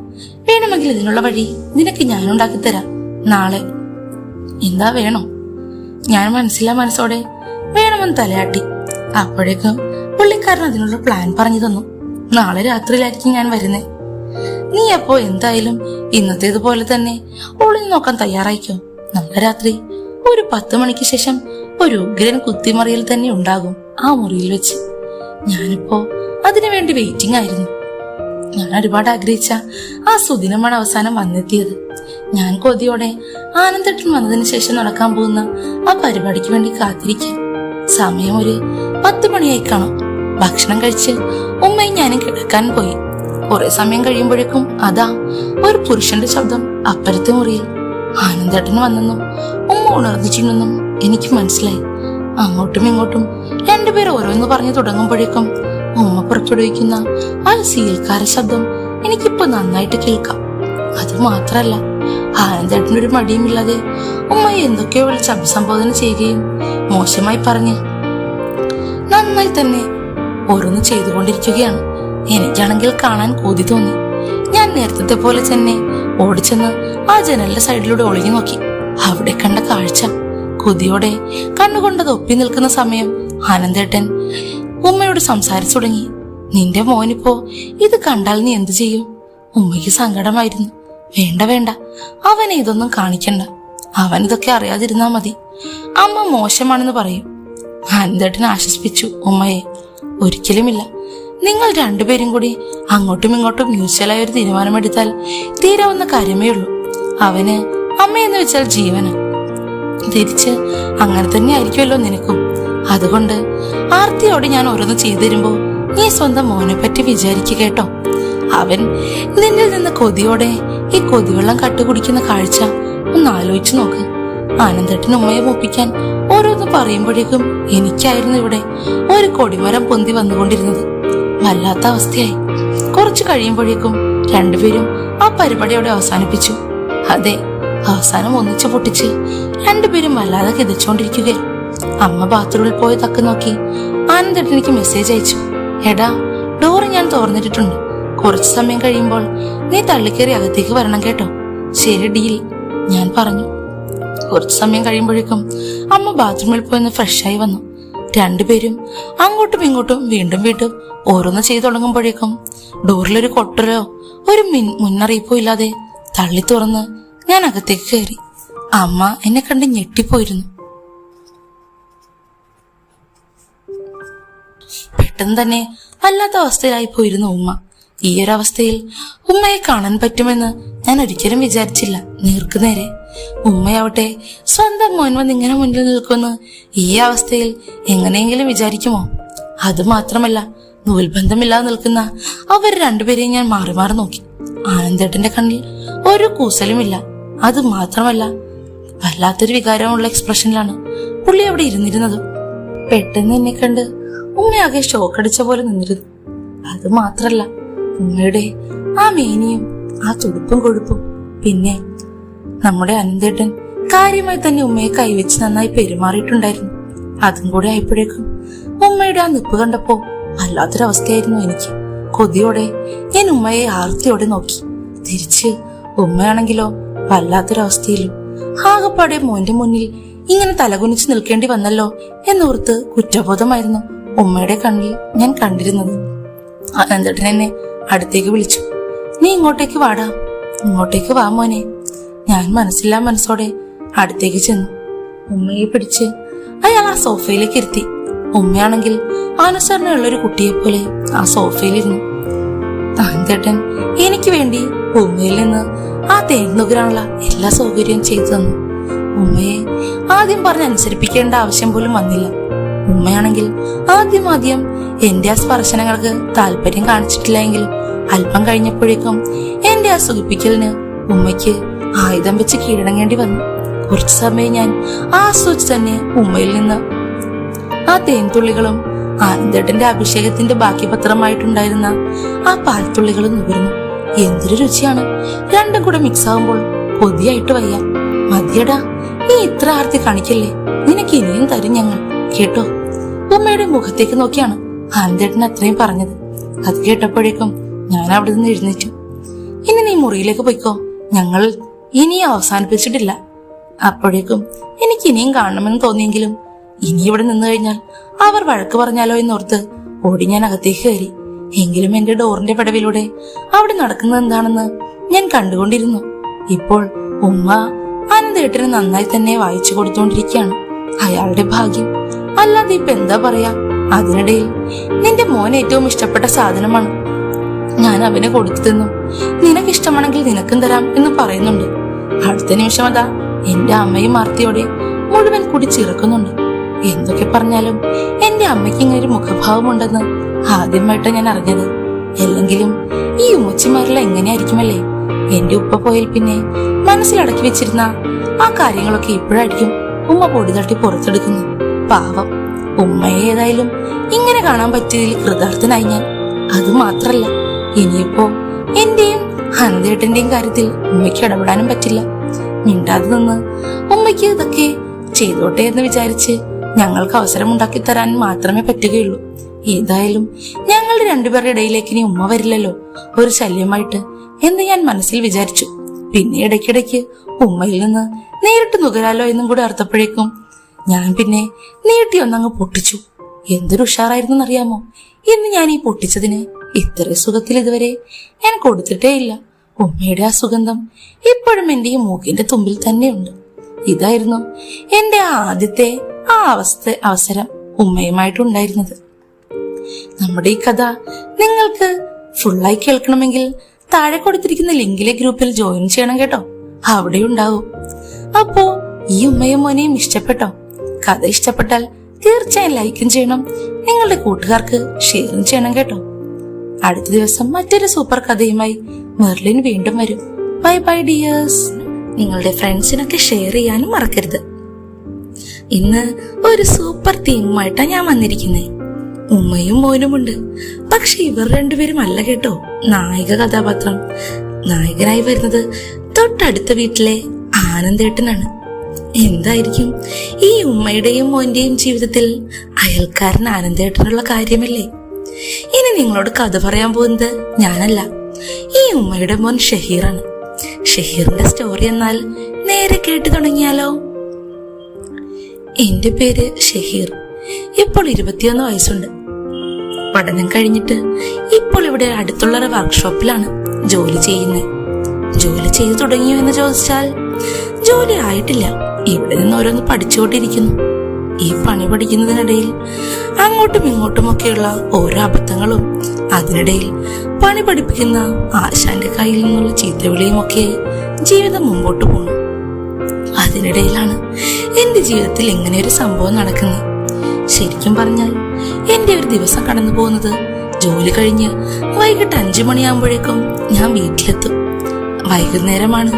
വേണമെങ്കിൽ ഇതിനുള്ള വഴി നിനക്ക് ഞാനുണ്ടാക്കി തരാം നാളെ. എന്താ വേണോ? ഞാൻ മനസ്സോടെ വേണമെന്ന് തലയാട്ടി. അപ്പോഴേക്കും പുള്ളിക്കാരൻ അതിനുള്ള പ്ലാൻ പറഞ്ഞു തന്നു. നാളെ രാത്രിയിലായിരിക്കും ഞാൻ വരുന്നേ. നീ അപ്പോ എന്തായാലും ഇന്നത്തേതുപോലെ തന്നെ ഒളിഞ്ഞു നോക്കാൻ തയ്യാറായിക്കോ. നാളെ രാത്രി ഒരു 10 മണിക്ക് ശേഷം ഒരു ഉഗ്രൻ കുത്തിമറിയൽ തന്നെ ഉണ്ടാകും ആ മുറിയിൽ വെച്ച്. ഞാനിപ്പോ അതിനുവേണ്ടി വെയിറ്റിംഗ് ആയിരുന്നു. ഞാൻ ഒരുപാട് ആഗ്രഹിച്ച ആ സുദിനമാണ് അവസാനം വന്നെത്തിയത്. ഞാൻ കൊതിയോടെ ആനന്ദേട്ടൻ വന്നതിന് ശേഷം നടക്കാൻ പോകുന്ന ആ പരിപാടിക്ക് വേണ്ടി കാത്തിരിക്കാം. സമയം ഒരു 10 മണിയായി കാണും. ഭക്ഷണം കഴിച്ച് ഉമ്മയും ഞാനും കിടക്കാൻ പോയി. കുറെ സമയം കഴിയുമ്പോഴേക്കും അതാ ഒരു പുരുഷന്റെ ശബ്ദം അപ്പുറത്തെ മുറിയിൽ. ആനന്ദേട്ടന് വന്നെന്നും ഉമ്മ ഉണർന്നിട്ടുണ്ടെന്നും എനിക്ക് മനസ്സിലായി. അങ്ങോട്ടും ഇങ്ങോട്ടും രണ്ടുപേർ ഓരോന്ന് പറഞ്ഞു തുടങ്ങുമ്പോഴേക്കും ഉമ്മ പുറപ്പെടുവിക്കുന്ന ആ സീൽക്കാര ശബ്ദം എനിക്കിപ്പോ നന്നായിട്ട് കേൾക്കാം. അത് മാത്രല്ല, ആനന്ദേട്ടനൊരു മടിയുമില്ലാതെ ഉമ്മയെ എന്തൊക്കെയോ വിളിച്ച് അഭിസംബോധന ചെയ്യുകയും മോശമായി പറഞ്ഞ് നന്നായി തന്നെ ഓരോന്ന് ചെയ്തുകൊണ്ടിരിക്കുകയാണ്. എനിക്കാണെങ്കിൽ കാണാൻ കൊതി തോന്നി. ഞാൻ നേരത്തെ പോലെ തന്നെ ഓടിച്ചെന്ന് ആ ജനലിന്റെ സൈഡിലൂടെ ഒളിഞ്ഞു നോക്കി. അവിടെ കണ്ട കാഴ്ച കൊതിയോടെ കണ്ണുകൊണ്ടത് ഒപ്പി നിൽക്കുന്ന സമയം ആനന്ദേട്ടൻ ഉമ്മയോട് സംസാരിച്ചു തുടങ്ങി. നിന്റെ മോനിപ്പോ ഇത് കണ്ടാൽ നീ എന്തു ചെയ്യും? ഉമ്മയ്ക്ക് സങ്കടമായിരുന്നു. വേണ്ട, അവനെ ഇതൊന്നും കാണിക്കണ്ട. അവൻ ഇതൊക്കെ അറിയാതിരുന്നാ മതി. അമ്മ മോശമാണെന്ന് പറയും. ആനന്ദേട്ടൻ ആശ്വസിപ്പിച്ചു ഉമ്മയെ. ഒരിക്കലുമില്ല. നിങ്ങൾ രണ്ടുപേരും കൂടി അങ്ങോട്ടും ഇങ്ങോട്ടും മ്യൂച്വലായ ഒരു തീരുമാനമെടുത്താൽ തീരാവുന്ന കാര്യമേ ഉള്ളൂ. അവന് അമ്മയെന്ന് വെച്ചാൽ ജീവന്. തിരിച്ച് അങ്ങനെ തന്നെ ആയിരിക്കുമല്ലോ നിനക്കും. അതുകൊണ്ട് ആർത്തിയോട് ഞാൻ ഓരോന്ന് ചെയ്തു തരുമ്പോ നീ സ്വന്തം മോനെ പറ്റി വിചാരിക്കുക കേട്ടോ. അവൻ നിന്നിൽ നിന്ന് കൊതിയോടെ ഈ കൊതിവെള്ളം കട്ടുകുടിക്കുന്ന കാഴ്ച ഒന്ന് ആലോചിച്ചു നോക്ക്. ആനന്ദേട്ടൻ ഉമ്മയെ മൂപ്പിക്കാൻ ഓരോന്ന് പറയുമ്പോഴേക്കും എനിക്കായിരുന്നു ഇവിടെ ഒരു കൊടിമരം പൊന്തി വന്നുകൊണ്ടിരുന്നത്. വല്ലാത്ത അവസ്ഥയായി. കുറച്ചു കഴിയുമ്പോഴേക്കും രണ്ടുപേരും ആ പരിപാടിയോടെ അവസാനിപ്പിച്ചു. അതെ, അവസാനം ഒന്നിച്ചു പൊട്ടിച്ച് രണ്ടുപേരും വല്ലാതെ കിതച്ചോണ്ടിരിക്കുകയാണ്. അമ്മ ബാത്റൂമിൽ പോയി തക്ക നോക്കി ആനന്ദേട്ടൻ എനിക്ക് മെസ്സേജ് അയച്ചു. എടാ, ഡോറ് ഞാൻ തുറന്നിട്ടിട്ടുണ്ട്. കുറച്ചു സമയം കഴിയുമ്പോൾ നീ തള്ളിക്കേറി അകത്തേക്ക് വരണം കേട്ടോ. ശരി, ഡീൽ, ഞാൻ പറഞ്ഞു. കുറച്ചു സമയം കഴിയുമ്പോഴേക്കും അമ്മ ബാത്റൂമിൽ പോയി ഫ്രഷായി വന്നു. രണ്ടുപേരും അങ്ങോട്ടും ഇങ്ങോട്ടും വീണ്ടും ഓരോന്ന് ചെയ്തു തുടങ്ങുമ്പോഴേക്കും ഡോറിലൊരു കൊട്ടരോ ഒരു മുന്നറിയിപ്പോ ഇല്ലാതെ തള്ളി തുറന്ന് ഞാൻ അകത്തേക്ക് കയറി. അമ്മ എന്നെ കണ്ട് ഞെട്ടിപ്പോയിരുന്നു. പെട്ടെന്ന് തന്നെ വല്ലാത്ത അവസ്ഥയിലായി പോയിരുന്നു ഉമ്മ. ഈ ഒരു അവസ്ഥയിൽ ഉമ്മയെ കാണാൻ പറ്റുമെന്ന് ഞാൻ ഒരിക്കലും വിചാരിച്ചില്ല. നേർക്കുനേരെ ഉമ്മയാവട്ടെ സ്വന്തം മോൻ വന്ന് ഇങ്ങനെ മുന്നിൽ നിൽക്കുമെന്ന് ഈ അവസ്ഥയിൽ എങ്ങനെയെങ്കിലും വിചാരിക്കുമോ? അത് മാത്രമല്ല, നൂൽബന്ധമില്ലാതെ നിൽക്കുന്ന അവർ രണ്ടുപേരെയും ഞാൻ മാറി മാറി നോക്കി. ആനന്ദേട്ടന്റെ കണ്ണിൽ ഒരു കൂസലുമില്ല. അത് മാത്രമല്ല, വല്ലാത്തൊരു വികാരമുള്ള എക്സ്പ്രഷനിലാണ് പുള്ളി അവിടെ ഇരുന്നിരുന്നത്. പെട്ടെന്ന് എന്നെ കണ്ട് ഉമ്മയാകെ ഷോക്കടിച്ച പോലെ നിന്നിരുന്നു. അത് മാത്രല്ല, ഉമ്മയുടെ ആ മേനിയും ആ തുടുപ്പും കൊഴുപ്പും, പിന്നെ നമ്മുടെ അനന്തേട്ടൻ കാര്യമായി തന്നെ ഉമ്മയെ കൈവച്ച് നന്നായി പെരുമാറിയിട്ടുണ്ടായിരുന്നു. അതും കൂടെ ആയപ്പോഴേക്കും ഉമ്മയുടെ ആ നിപ്പ് കണ്ടപ്പോ വല്ലാത്തൊരവസ്ഥയായിരുന്നു എനിക്ക്. കൊതിയോടെ ഞാൻ ഉമ്മയെ ആർത്തിയോടെ നോക്കി. തിരിച്ച് ഉമ്മയാണെങ്കിലോ വല്ലാത്തൊരവസ്ഥയിലും. ആകപ്പാടെ മോന്റെ മുന്നിൽ ഇങ്ങനെ തലകുനിച്ച് നിൽക്കേണ്ടി വന്നല്ലോ എന്നോർത്ത് കുറ്റബോധമായിരുന്നു ഉമ്മയുടെ കണ്ണിൽ ഞാൻ കണ്ടിരുന്നത്. അനന്തേട്ടൻ എന്നെ അടുത്തേക്ക് വിളിച്ചു. നീ ഇങ്ങോട്ടേക്ക് വാടാ, ഇങ്ങോട്ടേക്ക് വാ മോനെ. ഞാൻ മനസ്സില്ലാ മനസ്സോടെ അടുത്തേക്ക് ചെന്നു. ഉമ്മയെ പിടിച്ച് അയാൾ ആ സോഫയിലേക്ക് ഇരുത്തി. ഉമ്മയാണെങ്കിൽ അനുസരണയുള്ളൊരു കുട്ടിയെ പോലെ ആ സോഫയിലിരുന്നു. അനന്തേട്ടൻ എനിക്ക് വേണ്ടി ഉമ്മയിൽ നിന്ന് ആ തേന്നുകരാനുള്ള എല്ലാ സൗകര്യവും ചെയ്തു തന്നു. ഉമ്മയെ ആദ്യം പറഞ്ഞനുസരിപ്പിക്കേണ്ട ആവശ്യം പോലും വന്നില്ല. ഉമ്മയാണെങ്കിൽ ആദ്യം എന്റെ ആ സ്പർശനങ്ങൾക്ക് താല്പര്യം കാണിച്ചിട്ടില്ല എങ്കിലും അല്പം കഴിഞ്ഞപ്പോഴേക്കും എന്റെ ആ സുഖിപ്പിക്കലിന് ഉമ്മയ്ക്ക് ആയുധം വെച്ച് കീഴടങ്ങേണ്ടി വന്നു. കുറച്ചു സമയം ഞാൻ ആസ്വദിച്ച് തന്നെ ഉമ്മയിൽ നിന്ന് ആ തേൻതുള്ളികളും ആനന്ദേട്ടന്റെ അഭിഷേകത്തിന്റെ ബാക്കി പത്രമായിട്ടുണ്ടായിരുന്ന ആ പാൽത്തുള്ളികളും നുകർന്നു. എന്തൊരു രുചിയാണ്! രണ്ടും കൂടെ മിക്സ് ആകുമ്പോൾ കൊതിയായിട്ട് വയ്യ. മതിയടാ, നീ ഇത്ര ആർത്തി കാണിക്കല്ലേ, നിനക്ക് ഇനിയും തരും ഞങ്ങൾ, കേട്ടോ? ഉമ്മയുടെ മുഖത്തേക്ക് നോക്കിയാണ് ആനന്ദേട്ടൻ അത്രയും പറഞ്ഞത്. അത് കേട്ടപ്പോഴേക്കും ഞാൻ അവിടെ നിന്ന് എഴുന്നേറ്റു. ഇനി നീ മുറിയിലേക്ക് പോയിക്കോ, ഞങ്ങൾ ഇനിയും അവസാനിപ്പിച്ചിട്ടില്ല. അപ്പോഴേക്കും എനിക്ക് ഇനിയും കാണണമെന്ന് തോന്നിയെങ്കിലും ഇനി ഇവിടെ നിന്ന് കഴിഞ്ഞാൽ അവർ വഴക്ക് പറഞ്ഞാലോ എന്നോർത്ത് ഓടി ഞാൻ അകത്തേക്ക് കയറി. എങ്കിലും എന്റെ ഡോറിന്റെ പടവിലൂടെ അവിടെ നടക്കുന്നത് എന്താണെന്ന് ഞാൻ കണ്ടുകൊണ്ടിരുന്നു. ഇപ്പോൾ ഉമ്മ അനന്തേട്ടന് നന്നായി തന്നെ വായിച്ചു കൊടുത്തുകൊണ്ടിരിക്കുകയാണ്. അയാളുടെ ഭാഗ്യം, അല്ലാതെ ഇപ്പൊ എന്താ പറയാ. അതിനിടയിൽ നിന്റെ മോൻ ഏറ്റവും ഇഷ്ടപ്പെട്ട സാധനമാണ്, ഞാൻ അവന് കൊടുത്തു തന്നു, നിനക്കിഷ്ടമാണെങ്കിൽ നിനക്കും തരാം എന്ന് പറയുന്നുണ്ട്. അടുത്ത നിമിഷം അതാ എന്റെ അമ്മയും ആർത്തിയോടെ മുഴുവൻ കൂടി ചിറക്കുന്നുണ്ട്. എന്തൊക്കെ പറഞ്ഞാലും എന്റെ അമ്മയ്ക്ക് ഇങ്ങനെ ഒരു മുഖഭാവമുണ്ടെന്ന് ആദ്യമായിട്ടാണ് ഞാൻ അറിഞ്ഞത്. അല്ലെങ്കിലും ഈ ഉമ്മച്ചിമാരെല്ലാം എങ്ങനെയായിരിക്കുമല്ലേ. എന്റെ ഉപ്പ പോയാൽ പിന്നെ മനസ്സിലടക്കി വെച്ചിരുന്ന ആ കാര്യങ്ങളൊക്കെ ഇപ്പോഴായിരിക്കും ഉമ്മ പൊടി തട്ടി പുറത്തെടുക്കുന്നു. പാവം ഉമ്മയെ ഏതായാലും ഇങ്ങനെ കാണാൻ പറ്റിയതിൽ കൃതാർത്ഥനായി ഞാൻ. അത് മാത്രല്ല, ഇനിയിപ്പോ എന്റെയും അനന്തേട്ടന്റെയും കാര്യത്തിൽ ഉമ്മയ്ക്ക് ഇടപെടാനും പറ്റില്ല. മിണ്ടാതെ നിന്ന് ഉമ്മയ്ക്ക് ഇതൊക്കെ ചെയ്തോട്ടെ എന്ന് വിചാരിച്ച് ഞങ്ങൾക്ക് അവസരം ഉണ്ടാക്കി തരാൻ മാത്രമേ പറ്റുകയുള്ളൂ. ഏതായാലും ഞങ്ങളുടെ രണ്ടുപേരുടെ ഇടയിലേക്ക് ഇനി ഉമ്മ വരില്ലല്ലോ ഒരു ശല്യമായിട്ട് എന്ന് ഞാൻ മനസ്സിൽ വിചാരിച്ചു. പിന്നെ ഇടയ്ക്കിടയ്ക്ക് ഉമ്മയിൽ നിന്ന് നേരിട്ട് നുകരാലോ എന്നും കൂടെ ഓർത്തപ്പോഴേക്കും ഞാൻ പിന്നെ നീട്ടി ഒന്നങ്ങ് പൊട്ടിച്ചു. എന്തൊരു ഉഷാറായിരുന്നു എന്നറിയാമോ. ഇന്ന് ഞാൻ ഈ പൊട്ടിച്ചതിന് ഇത്ര സുഖത്തിൽ ഇതുവരെ ഞാൻ കൊടുത്തിട്ടേ ഇല്ല. ഉമ്മയുടെ ആ സുഗന്ധം ഇപ്പോഴും എന്റെ ഈ മൂക്കിന്റെ തുമ്പിൽ തന്നെയുണ്ട്. ഇതായിരുന്നു എന്റെ ആദ്യത്തെ ആ അവസരം ഉമ്മയുമായിട്ടുണ്ടായിരുന്നത്. നമ്മുടെ ഈ കഥ നിങ്ങൾക്ക് ഫുള്ളായി കേൾക്കണമെങ്കിൽ താഴെ കൊടുത്തിരിക്കുന്ന ലിങ്കിലെ ഗ്രൂപ്പിൽ ജോയിൻ ചെയ്യണം കേട്ടോ, അവിടെ ഉണ്ടാവും. അപ്പോ ഈ ഉമ്മയും മോനെയും ഇഷ്ടപ്പെട്ടോ? കഥ ഇഷ്ടപ്പെട്ടാൽ തീർച്ചയായും ലൈക്കും ചെയ്യണം, നിങ്ങളുടെ കൂട്ടുകാർക്ക് ഷെയറും ചെയ്യണം കേട്ടോ. അടുത്ത ദിവസം മറ്റൊരു സൂപ്പർ കഥയുമായി മെർലിൻ വീണ്ടും വരും. Bye bye dears. നിങ്ങളുടെ ഫ്രണ്ട്സിനൊക്കെ ഷെയർ ചെയ്യാനും മറക്കരുത്. ഇന്ന് ഒരു സൂപ്പർ തീമുമായിട്ടാണ് ഞാൻ വന്നിരിക്കുന്നത്. ഉമ്മയും മോനുമുണ്ട്, പക്ഷെ ഇവർ രണ്ടുപേരും അല്ല കേട്ടോ നായിക കഥാപാത്രം. നായകനായി വരുന്നത് തൊട്ടടുത്ത വീട്ടിലെ ആനന്ദേട്ടനാണ്. എന്തായിരിക്കും ഈ ഉമ്മയുടെയും മോന്റെയും ജീവിതത്തിൽ അയൽക്കാരൻ ആനന്ദേട്ടനുള്ള കാര്യമല്ലേ? ഇനി നിങ്ങളോട് കഥ പറയാൻ പോകുന്നത് ഞാനല്ല, ഈ ഉമ്മയുടെ മോൻ ഷഹീറാണ്. ഷഹീറിന്റെ സ്റ്റോറി എന്നാൽ നേരെ കേട്ടു തുടങ്ങിയാലോ. എന്റെ പേര് ഷഹീർ. ഇപ്പോൾ 21 വയസ്സുണ്ട്. പഠനം കഴിഞ്ഞിട്ട് ഇപ്പോൾ ഇവിടെ അടുത്തുള്ള വർക്ക്ഷോപ്പിലാണ് ജോലി ചെയ്യുന്നത്. ജോലി ചെയ്തു തുടങ്ങിയോ എന്ന് ചോദിച്ചാൽ ജോലി ആയിട്ടില്ല. ഇവിടെ നിന്ന് ഓരോന്ന് പഠിച്ചുകൊണ്ടിരിക്കുന്നു. ഈ പണി പഠിക്കുന്നതിനിടയിൽ അങ്ങോട്ടും ഇങ്ങോട്ടുമൊക്കെയുള്ള ഓരോ അബദ്ധങ്ങളും, അതിനിടയിൽ പണി പഠിപ്പിക്കുന്ന ആശാന്റെ കയ്യിൽ നിന്നുള്ള ചീത്തവിളിയും ഒക്കെ ജീവിതം മുമ്പോട്ട് പോകണം. അതിനിടയിലാണ് എൻ്റെ ജീവിതത്തിൽ ഇങ്ങനെ ഒരു സംഭവം നടക്കുന്നത്. ശരിക്കും പറഞ്ഞാൽ എൻ്റെ ഒരു ദിവസം കടന്നു പോകുന്നത് ജോലി കഴിഞ്ഞ് വൈകിട്ട് 5 മണിയാകുമ്പോഴേക്കും ഞാൻ വീട്ടിലെത്തും. വൈകുന്നേരമാണ്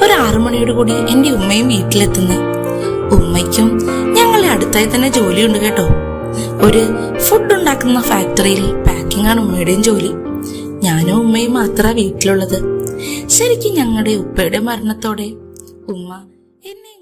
ഒരു 6 മണിയോട് കൂടി എൻ്റെ ഉമ്മയും വീട്ടിലെത്തുന്നത്. ഉമ്മയ്ക്കും ഞങ്ങളെ അടുത്തായി തന്നെ ജോലിയുണ്ട് കേട്ടോ. ഒരു ഫുഡ് ഉണ്ടാക്കുന്ന ഫാക്ടറിയിൽ പാക്കിംഗ് ആണ് ഉമ്മയുടെയും ജോലി. ഞാനും ഉമ്മയും മാത്രമാണ് വീട്ടിലുള്ളത്. ശരിക്കും ഞങ്ങളുടെ ഉപ്പയുടെ മരണത്തോടെ ഉമ്മ എന്നെ